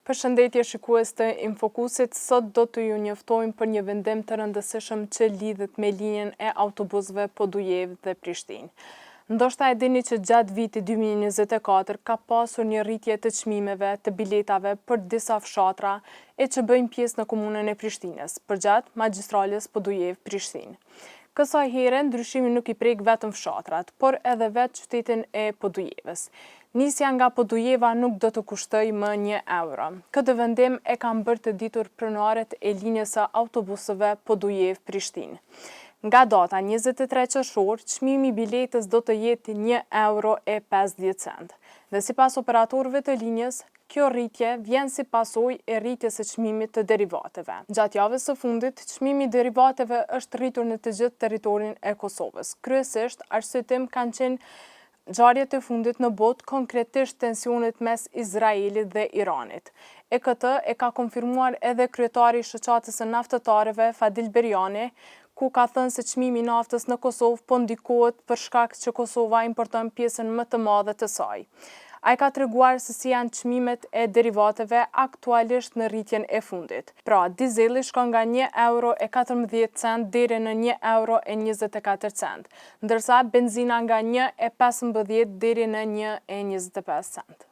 Përshëndetje shikues të Infokusit, sot do të ju njoftojmë për një vendim të rëndësishëm që lidhet me linjën e autobusëve Podujevë dhe Prishtinë. Ndoshta e dini që gjatë vitit 2024 ka pasur një rritje të çmimeve të biletave për disa fshatra e që bëjnë pjesë në komunën e Prishtinës, përgjatë magjistrales Podujevë-Prishtinë. Kësaj here, ndryshimi nuk i prek vetëm fshatrat, por edhe vetë qytetin e Podujevës. Nisja nga Podujeva nuk do të kushtoj më €1. Këtë vendim e kanë bërë të ditur pronarët e linjës së autobusëve Podujevë-Prishtinë. Nga data 23 qershor, çmimi i biletës do të jetë €1.50. Dhe sipas operatorëve të linjës, kjo rritje vjen si pasojë e rritjes së çmimit të derivateve. Gjatë javës së fundit, çmimi i derivateve është rritur në të gjithë territorin e Kosovës. Kryesisht, arsyetim kanë qenë ngjarjet e fundit në botë, konkretisht tensionet mes Izraelit dhe Iranit. E këtë e ka konfirmuar edhe kryetari i shoqatës së naftëtarëve, Fadil Beriani, ku ka thënë se çmimi i naftës në Kosovë po ndikohet për shkak që Kosova importon pjesën më të madhe të saj. Ai ka treguar se si janë çmimet e derivateve aktualisht në rritjen e fundit. Pra, dizeli shkon nga €1.14 deri në €1.24, ndërsa benzina nga €1.15 deri në €1.25.